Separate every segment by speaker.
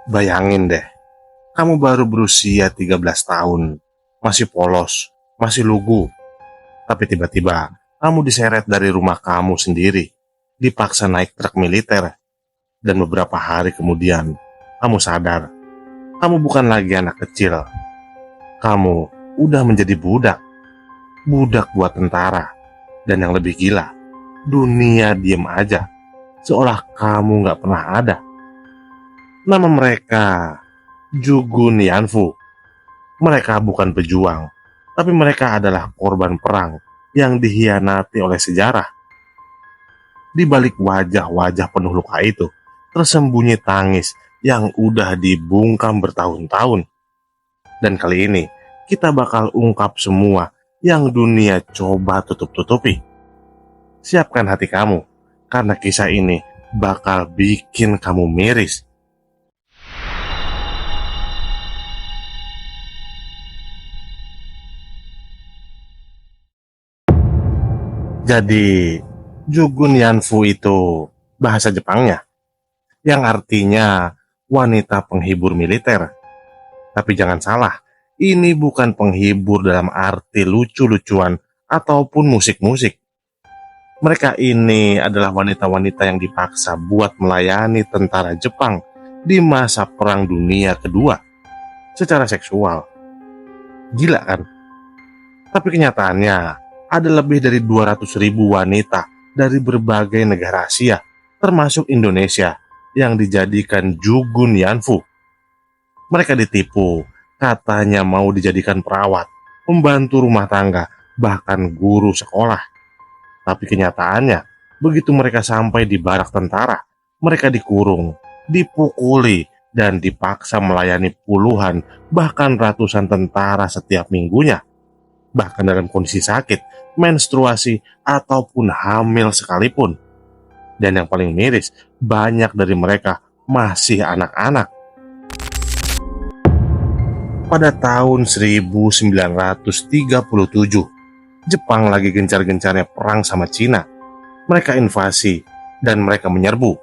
Speaker 1: Bayangin deh, kamu baru berusia 13 tahun, masih polos, masih lugu, tapi tiba-tiba kamu diseret dari rumah kamu sendiri, dipaksa naik truk militer, dan beberapa hari kemudian kamu sadar, kamu bukan lagi anak kecil, kamu udah menjadi budak, budak buat tentara, dan yang lebih gila, dunia diem aja, seolah kamu gak pernah ada. Nama mereka Jugun Yanfu. Mereka bukan pejuang, tapi mereka adalah korban perang yang dihianati oleh sejarah. Di balik wajah-wajah penuh luka itu, tersembunyi tangis yang udah dibungkam bertahun-tahun. Dan kali ini, kita bakal ungkap semua yang dunia coba tutup-tutupi. Siapkan hati kamu, karena kisah ini bakal bikin kamu miris. Jadi, Jugun Yanfu itu bahasa Jepangnya, yang artinya wanita penghibur militer. Tapi jangan salah, ini bukan penghibur dalam arti lucu-lucuan ataupun musik-musik. Mereka ini adalah wanita-wanita yang dipaksa buat melayani tentara Jepang di masa Perang Dunia Kedua secara seksual. Gila kan? Tapi kenyataannya, ada lebih dari 200.000 wanita dari berbagai negara Asia, termasuk Indonesia, yang dijadikan Jugun Yanfu. Mereka ditipu, katanya mau dijadikan perawat, pembantu rumah tangga, bahkan guru sekolah. Tapi kenyataannya, begitu mereka sampai di barak tentara, mereka dikurung, dipukuli, dan dipaksa melayani puluhan, bahkan ratusan tentara setiap minggunya. Bahkan dalam kondisi sakit, menstruasi, ataupun hamil sekalipun. Dan yang paling miris, banyak dari mereka masih anak-anak. Pada tahun 1937, Jepang lagi gencar-gencarnya perang sama Cina. Mereka invasi dan mereka menyerbu.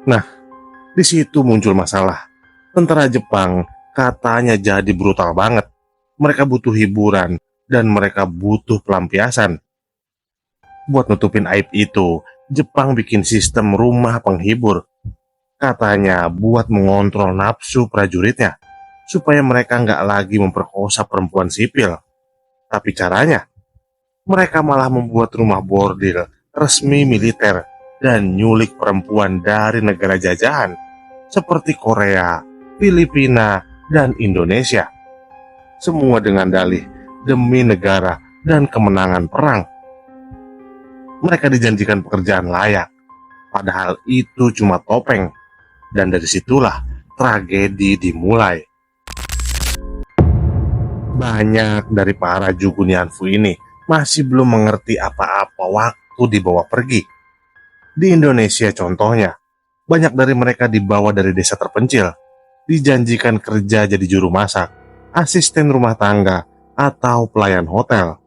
Speaker 1: Nah, di situ muncul masalah. Tentara Jepang katanya jadi brutal banget. Mereka butuh hiburan dan mereka butuh pelampiasan. Buat nutupin aib itu, Jepang bikin sistem rumah penghibur. Katanya buat mengontrol nafsu prajuritnya, supaya mereka nggak lagi memperkosa perempuan sipil. Tapi caranya, mereka malah membuat rumah bordil resmi militer dan nyulik perempuan dari negara jajahan seperti Korea, Filipina, dan Indonesia. Semua dengan dalih demi negara dan kemenangan perang. Mereka dijanjikan pekerjaan layak, padahal itu cuma topeng. Dan dari situlah tragedi dimulai. Banyak dari para Jugun Yanfu ini masih belum mengerti apa-apa waktu dibawa pergi. Di Indonesia contohnya, banyak dari mereka dibawa dari desa terpencil, dijanjikan kerja jadi juru masak, asisten rumah tangga, atau pelayan hotel.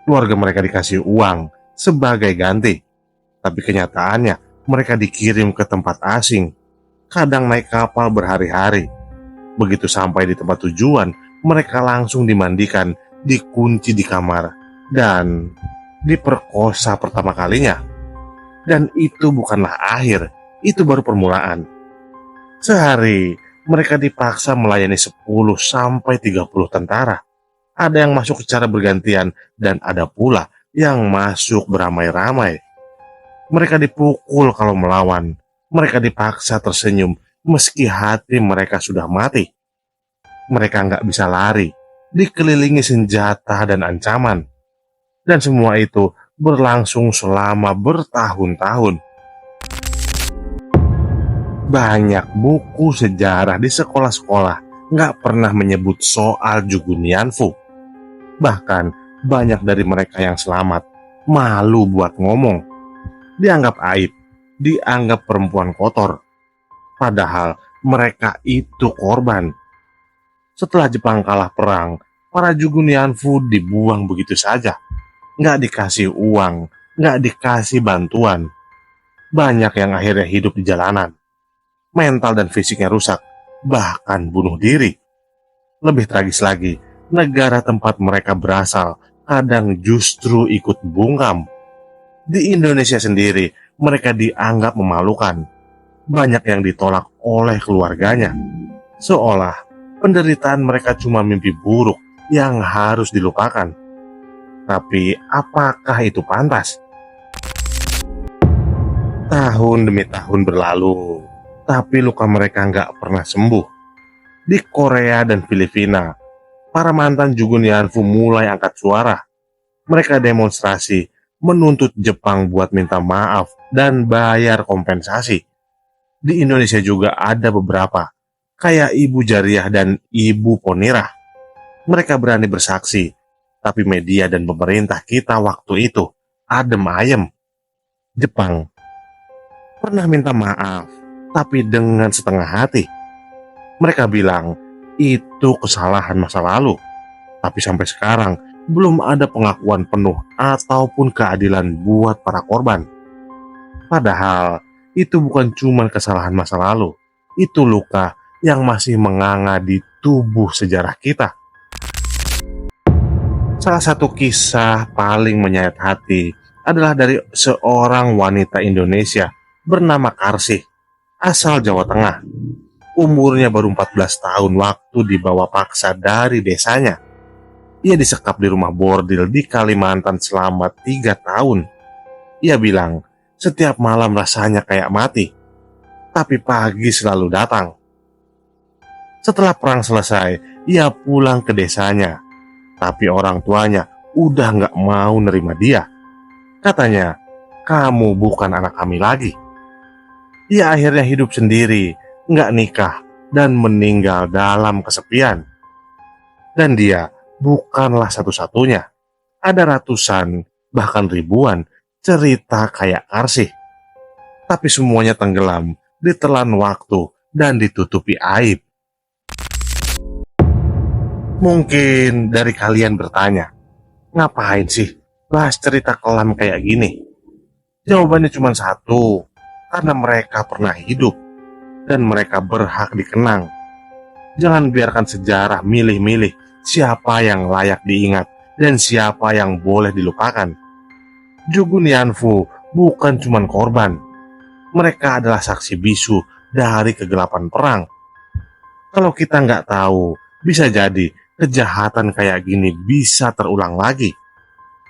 Speaker 1: Keluarga mereka dikasih uang sebagai ganti, tapi kenyataannya mereka dikirim ke tempat asing, kadang naik kapal berhari-hari. Begitu sampai di tempat tujuan, mereka langsung dimandikan, dikunci di kamar, dan diperkosa pertama kalinya. Dan itu bukanlah akhir, itu baru permulaan. Sehari, mereka dipaksa melayani 10-30 tentara. Ada yang masuk secara bergantian dan ada pula yang masuk beramai-ramai. Mereka dipukul kalau melawan. Mereka dipaksa tersenyum meski hati mereka sudah mati. Mereka nggak bisa lari, dikelilingi senjata dan ancaman. Dan semua itu berlangsung selama bertahun-tahun. Banyak buku sejarah di sekolah-sekolah nggak pernah menyebut soal Jugun Yanfu. Bahkan banyak dari mereka yang selamat malu buat ngomong. Dianggap aib, dianggap perempuan kotor. Padahal mereka itu korban. Setelah Jepang kalah perang, para Jugun Yanfu dibuang begitu saja. Nggak dikasih uang, nggak dikasih bantuan. Banyak yang akhirnya hidup di jalanan. Mental dan fisiknya rusak, bahkan bunuh diri. Lebih tragis lagi, negara tempat mereka berasal kadang justru ikut bungkam. Di Indonesia sendiri, mereka dianggap memalukan. Banyak yang ditolak oleh keluarganya, seolah penderitaan mereka cuma mimpi buruk yang harus dilupakan. Tapi apakah itu pantas? Tahun demi tahun berlalu, tapi luka mereka nggak pernah sembuh. Di Korea dan Filipina, para mantan Jugun Yanfu mulai angkat suara. Mereka demonstrasi, menuntut Jepang buat minta maaf dan bayar kompensasi. Di Indonesia juga ada beberapa, kayak Ibu Jariah dan Ibu Ponirah. Mereka berani bersaksi, tapi media dan pemerintah kita waktu itu adem ayem. Jepang pernah minta maaf, tapi dengan setengah hati. Mereka bilang itu kesalahan masa lalu, tapi sampai sekarang belum ada pengakuan penuh ataupun keadilan buat para korban. Padahal itu bukan cuma kesalahan masa lalu, itu luka yang masih menganga di tubuh sejarah kita. Salah satu kisah paling menyayat hati adalah dari seorang wanita Indonesia bernama Karsih, asal Jawa Tengah. Umurnya baru 14 tahun waktu dibawa paksa dari desanya. Ia disekap di rumah bordil di Kalimantan selama 3 tahun. Ia bilang, setiap malam rasanya kayak mati, tapi pagi selalu datang. Setelah perang selesai, ia pulang ke desanya, tapi orang tuanya udah gak mau nerima dia. Katanya, kamu bukan anak kami lagi. Ia akhirnya hidup sendiri, gak nikah, dan meninggal dalam kesepian. Dan dia bukanlah satu-satunya. Ada ratusan, bahkan ribuan, cerita kayak Karsih. Tapi semuanya tenggelam, ditelan waktu, dan ditutupi aib. Mungkin dari kalian bertanya, ngapain sih bahas cerita kelam kayak gini? Jawabannya cuma satu, karena mereka pernah hidup, dan mereka berhak dikenang. Jangan biarkan sejarah milih-milih siapa yang layak diingat dan siapa yang boleh dilupakan. Jugun Yanfu bukan cuma korban, mereka adalah saksi bisu dari kegelapan perang. Kalau kita nggak tahu, bisa jadi kejahatan kayak gini bisa terulang lagi.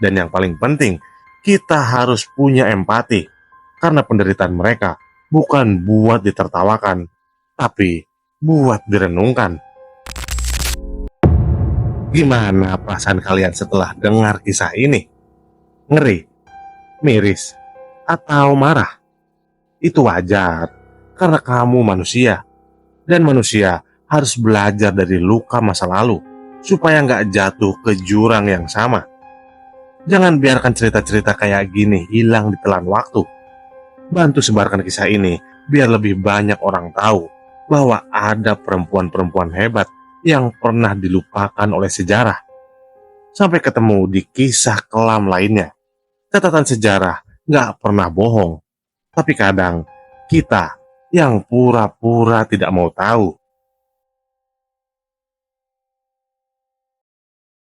Speaker 1: Dan yang paling penting, kita harus punya empati, karena penderitaan mereka bukan buat ditertawakan, tapi buat direnungkan. Gimana perasaan kalian setelah dengar kisah ini? Ngeri, miris, atau marah? Itu wajar, karena kamu manusia, dan manusia harus belajar dari luka masa lalu, supaya nggak jatuh ke jurang yang sama. Jangan biarkan cerita-cerita kayak gini hilang ditelan waktu. Bantu sebarkan kisah ini, biar lebih banyak orang tahu bahwa ada perempuan-perempuan hebat yang pernah dilupakan oleh sejarah. Sampai ketemu di kisah kelam lainnya. Catatan sejarah nggak pernah bohong, tapi kadang kita yang pura-pura tidak mau tahu.